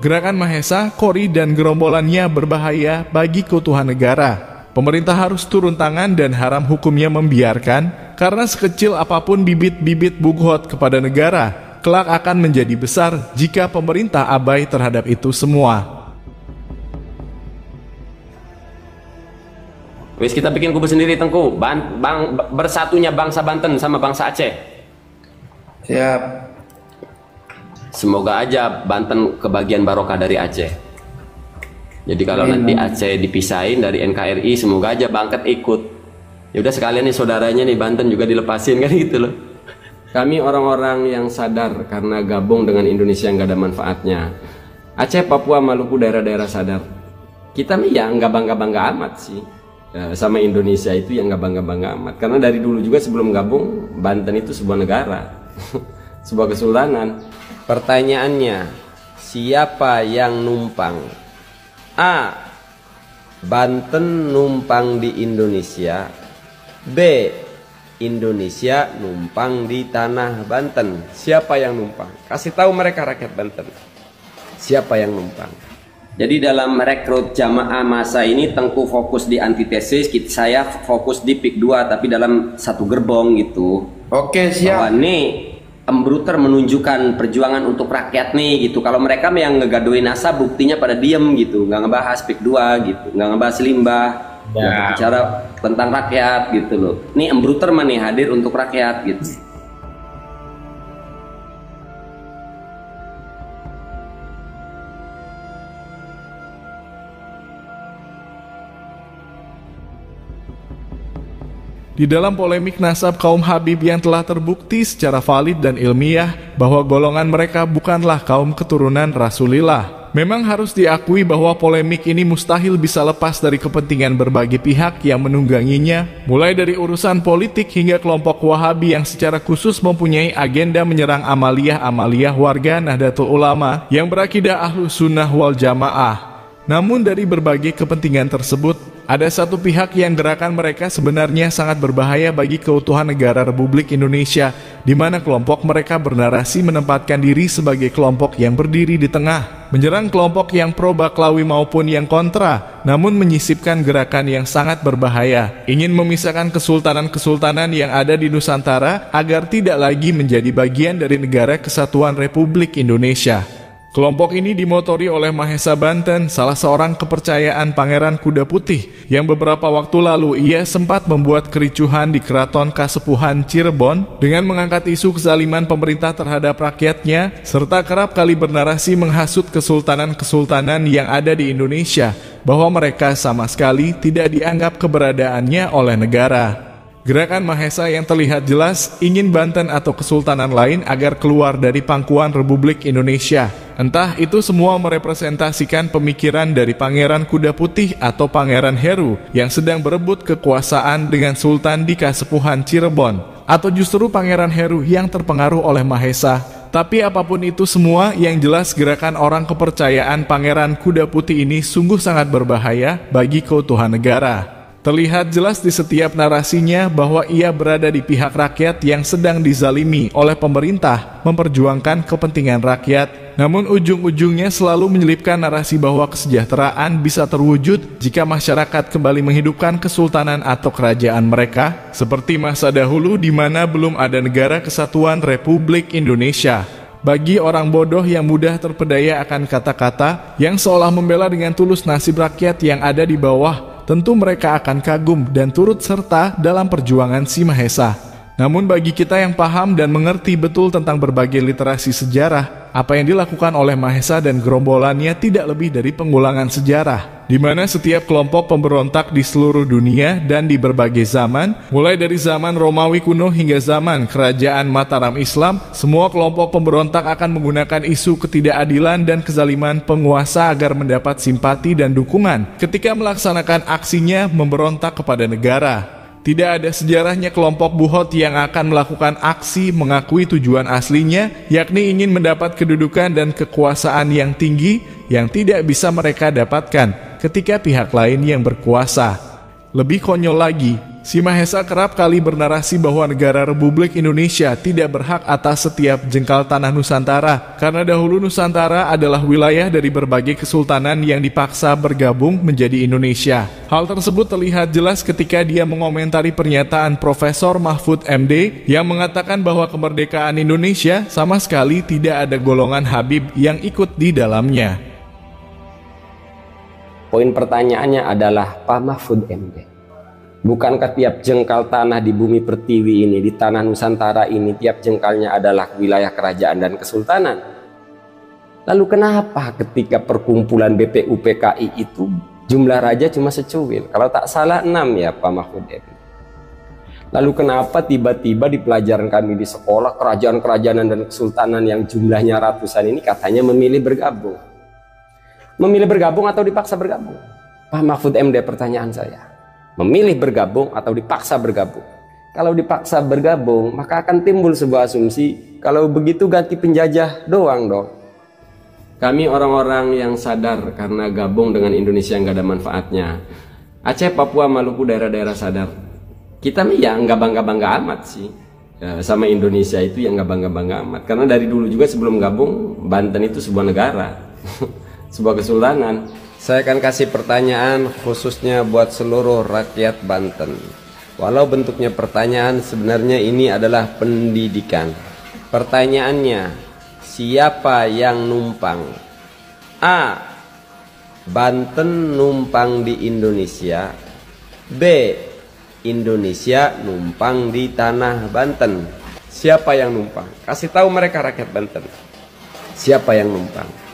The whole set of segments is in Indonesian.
Gerakan Mahesa, Kori, dan gerombolannya berbahaya bagi keutuhan negara. Pemerintah harus turun tangan dan haram hukumnya membiarkan, karena sekecil apapun bibit-bibit bughot kepada negara, kelak akan menjadi besar jika pemerintah abai terhadap itu semua. Wis kita bikin kubu sendiri Tengku, bersatunya bangsa Banten sama bangsa Aceh. Siap. Semoga aja Banten kebagian barokah dari Aceh. Jadi kalau nanti Aceh dipisahin dari NKRI, semoga aja Bangket ikut. Ya udah sekalian nih saudaranya nih Banten juga dilepasin kan gitu loh. Kami orang-orang yang sadar karena gabung dengan Indonesia yang gak ada manfaatnya. Aceh, Papua, Maluku, daerah-daerah sadar. Kita nih ya nggak bangga-bangga amat sih. Sama Indonesia itu yang nggak bangga-bangga amat. Karena dari dulu juga sebelum gabung, Banten itu sebuah negara, sebuah kesultanan. Pertanyaannya, siapa yang numpang? A. Banten numpang di Indonesia. B. Indonesia numpang di tanah Banten. Siapa yang numpang? Kasih tahu mereka rakyat Banten. Siapa yang numpang? Jadi dalam merekrut jamaah masa ini Tengku fokus di antitesis, saya fokus di PIK 2 tapi dalam satu gerbong gitu. Oke, siap. Bahwa nih Embruter menunjukkan perjuangan untuk rakyat nih gitu. Kalau mereka yang ngegadoin NASA buktinya pada diem gitu, nggak ngebahas PIK 2 gitu, nggak ngebahas limbah, nggak bicara tentang rakyat gitu loh. Nih Embruter mah nih hadir untuk rakyat gitu. Di dalam polemik nasab kaum Habib yang telah terbukti secara valid dan ilmiah bahwa golongan mereka bukanlah kaum keturunan Rasulillah. Memang harus diakui bahwa polemik ini mustahil bisa lepas dari kepentingan berbagai pihak yang menungganginya, mulai dari urusan politik hingga kelompok Wahabi yang secara khusus mempunyai agenda menyerang amaliyah-amaliyah warga Nahdlatul Ulama yang berakidah Ahlus Sunnah wal Jamaah. Namun dari berbagai kepentingan tersebut, ada satu pihak yang gerakan mereka sebenarnya sangat berbahaya bagi keutuhan negara Republik Indonesia, di mana kelompok mereka bernarasi menempatkan diri sebagai kelompok yang berdiri di tengah, menyerang kelompok yang pro Baklawi maupun yang kontra, namun menyisipkan gerakan yang sangat berbahaya, ingin memisahkan kesultanan-kesultanan yang ada di Nusantara agar tidak lagi menjadi bagian dari Negara Kesatuan Republik Indonesia. Kelompok ini dimotori oleh Mahesa Banten, salah seorang kepercayaan Pangeran Kuda Putih, yang beberapa waktu lalu ia sempat membuat kericuhan di Keraton Kasepuhan Cirebon dengan mengangkat isu kezaliman pemerintah terhadap rakyatnya, serta kerap kali bernarasi menghasut kesultanan-kesultanan yang ada di Indonesia, bahwa mereka sama sekali tidak dianggap keberadaannya oleh negara. Gerakan Mahesa yang terlihat jelas ingin Banten atau kesultanan lain agar keluar dari pangkuan Republik Indonesia. Entah itu semua merepresentasikan pemikiran dari Pangeran Kuda Putih atau Pangeran Heru yang sedang berebut kekuasaan dengan Sultan di Kasepuhan Cirebon, atau justru Pangeran Heru yang terpengaruh oleh Mahesa. Tapi apapun itu semua, yang jelas gerakan orang kepercayaan Pangeran Kuda Putih ini sungguh sangat berbahaya bagi keutuhan negara. Terlihat jelas di setiap narasinya bahwa ia berada di pihak rakyat yang sedang dizalimi oleh pemerintah memperjuangkan kepentingan rakyat. Namun ujung-ujungnya selalu menyelipkan narasi bahwa kesejahteraan bisa terwujud jika masyarakat kembali menghidupkan kesultanan atau kerajaan mereka, seperti masa dahulu di mana belum ada Negara Kesatuan Republik Indonesia. Bagi orang bodoh yang mudah terpedaya akan kata-kata yang seolah membela dengan tulus nasib rakyat yang ada di bawah, tentu mereka akan kagum dan turut serta dalam perjuangan si Mahesa. Namun bagi kita yang paham dan mengerti betul tentang berbagai literasi sejarah, apa yang dilakukan oleh Mahesa dan gerombolannya tidak lebih dari pengulangan sejarah, di mana setiap kelompok pemberontak di seluruh dunia dan di berbagai zaman, mulai dari zaman Romawi kuno hingga zaman Kerajaan Mataram Islam, semua kelompok pemberontak akan menggunakan isu ketidakadilan dan kezaliman penguasa agar mendapat simpati dan dukungan ketika melaksanakan aksinya memberontak kepada negara. Tidak ada sejarahnya kelompok buhot yang akan melakukan aksi mengakui tujuan aslinya, yakni ingin mendapat kedudukan dan kekuasaan yang tinggi yang tidak bisa mereka dapatkan ketika pihak lain yang berkuasa. Lebih konyol lagi, Si Mahesa kerap kali bernarasi bahwa negara Republik Indonesia tidak berhak atas setiap jengkal tanah Nusantara, karena dahulu Nusantara adalah wilayah dari berbagai kesultanan yang dipaksa bergabung menjadi Indonesia. Hal tersebut terlihat jelas ketika dia mengomentari pernyataan Profesor Mahfud MD yang mengatakan bahwa kemerdekaan Indonesia sama sekali tidak ada golongan Habib yang ikut di dalamnya. Poin pertanyaannya adalah Pak Mahfud MD, bukankah tiap jengkal tanah di bumi pertiwi ini, di tanah Nusantara ini, tiap jengkalnya adalah wilayah kerajaan dan kesultanan? Lalu kenapa ketika perkumpulan BPUPKI itu jumlah raja cuma secuil? Kalau tak salah 6 ya Pak Mahfud MD. Lalu kenapa tiba-tiba di pelajaran kami di sekolah kerajaan-kerajaan dan kesultanan yang jumlahnya ratusan ini katanya memilih bergabung? Memilih bergabung atau dipaksa bergabung? Pak Mahfud MD, pertanyaan saya. Memilih bergabung atau dipaksa bergabung? Kalau dipaksa bergabung, maka akan timbul sebuah asumsi, kalau begitu ganti penjajah doang dong. Kami orang-orang yang sadar karena gabung dengan Indonesia yang gak ada manfaatnya. Aceh, Papua, Maluku, daerah-daerah sadar. Kita ya nggak bangga-bangga amat sih sama Indonesia itu, yang nggak bangga-bangga amat. Karena dari dulu juga sebelum gabung, Banten itu sebuah negara, sebuah kesultanan. Saya akan kasih pertanyaan khususnya buat seluruh rakyat Banten. Walau bentuknya pertanyaan, sebenarnya ini adalah pendidikan. Pertanyaannya, siapa yang numpang? A. Banten numpang di Indonesia. B. Indonesia numpang di tanah Banten. Siapa yang numpang? Kasih tahu mereka rakyat Banten. Siapa yang numpang?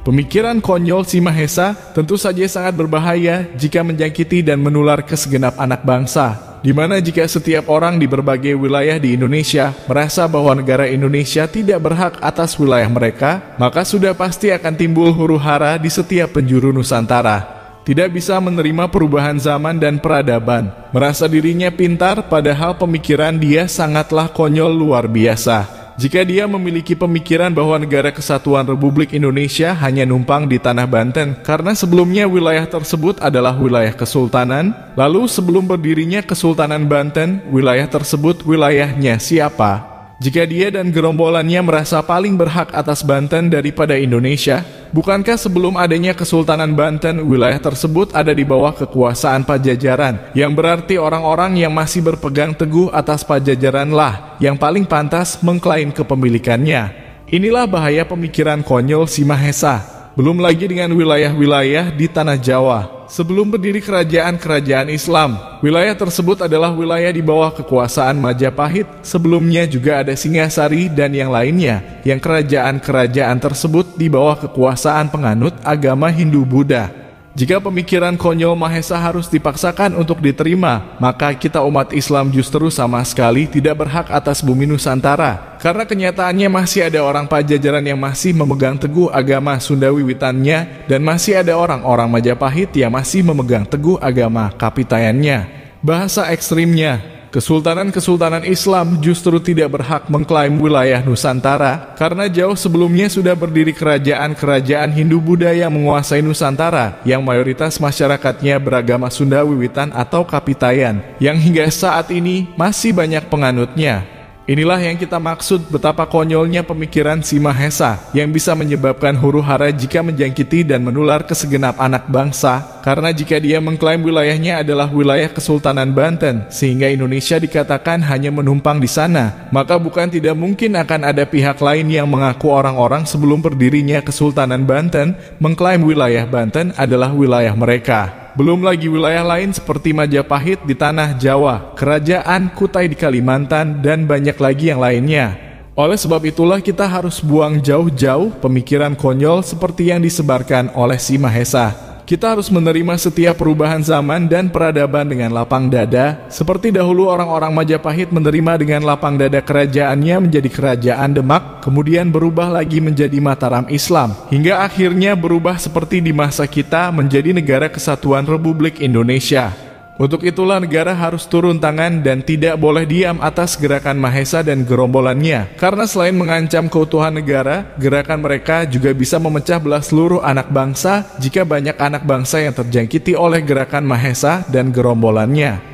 Pemikiran konyol si Mahesa tentu saja sangat berbahaya jika menjangkiti dan menular ke segenap anak bangsa, di mana jika setiap orang di berbagai wilayah di Indonesia merasa bahwa negara Indonesia tidak berhak atas wilayah mereka, maka sudah pasti akan timbul huru-hara di setiap penjuru Nusantara. Tidak bisa menerima perubahan zaman dan peradaban, merasa dirinya pintar padahal pemikiran dia sangatlah konyol luar biasa. Jika dia memiliki pemikiran bahwa negara kesatuan Republik Indonesia hanya numpang di tanah Banten karena sebelumnya wilayah tersebut adalah wilayah kesultanan, lalu sebelum berdirinya Kesultanan Banten, wilayah tersebut wilayahnya siapa? Jika dia dan gerombolannya merasa paling berhak atas Banten daripada Indonesia, bukankah sebelum adanya Kesultanan Banten, wilayah tersebut ada di bawah kekuasaan Pajajaran, yang berarti orang-orang yang masih berpegang teguh atas Pajajaranlah yang paling pantas mengklaim kepemilikannya. Inilah bahaya pemikiran konyol si Mahesa. Belum lagi dengan wilayah-wilayah di tanah Jawa. Sebelum berdiri kerajaan-kerajaan Islam, wilayah tersebut adalah wilayah di bawah kekuasaan Majapahit. Sebelumnya juga ada Singasari dan yang lainnya, yang kerajaan-kerajaan tersebut di bawah kekuasaan penganut agama Hindu-Buddha. Jika pemikiran konyol Mahesa harus dipaksakan untuk diterima, maka kita umat Islam justru sama sekali tidak berhak atas bumi Nusantara. Karena kenyataannya masih ada orang Pajajaran yang masih memegang teguh agama Sunda wiwitannya, dan masih ada orang-orang Majapahit yang masih memegang teguh agama Kapitayannya. Bahasa ekstrimnya, Kesultanan-kesultanan Islam justru tidak berhak mengklaim wilayah Nusantara karena jauh sebelumnya sudah berdiri kerajaan-kerajaan Hindu-Buddha yang menguasai Nusantara yang mayoritas masyarakatnya beragama Sunda wiwitan atau Kapitayan yang hingga saat ini masih banyak penganutnya. Inilah yang kita maksud betapa konyolnya pemikiran si Mahesa yang bisa menyebabkan huru-hara jika menjangkiti dan menular ke segenap anak bangsa, karena jika dia mengklaim wilayahnya adalah wilayah Kesultanan Banten sehingga Indonesia dikatakan hanya menumpang di sana, maka bukan tidak mungkin akan ada pihak lain yang mengaku orang-orang sebelum berdirinya Kesultanan Banten mengklaim wilayah Banten adalah wilayah mereka. Belum lagi wilayah lain seperti Majapahit di tanah Jawa, Kerajaan Kutai di Kalimantan, dan banyak lagi yang lainnya. Oleh sebab itulah kita harus buang jauh-jauh pemikiran konyol seperti yang disebarkan oleh si Mahesa. Kita harus menerima setiap perubahan zaman dan peradaban dengan lapang dada, seperti dahulu orang-orang Majapahit menerima dengan lapang dada kerajaannya menjadi Kerajaan Demak, kemudian berubah lagi menjadi Mataram Islam, hingga akhirnya berubah seperti di masa kita menjadi Negara Kesatuan Republik Indonesia. Untuk itulah negara harus turun tangan dan tidak boleh diam atas gerakan Mahesa dan gerombolannya. Karena selain mengancam keutuhan negara, gerakan mereka juga bisa memecah belah seluruh anak bangsa jika banyak anak bangsa yang terjangkiti oleh gerakan Mahesa dan gerombolannya.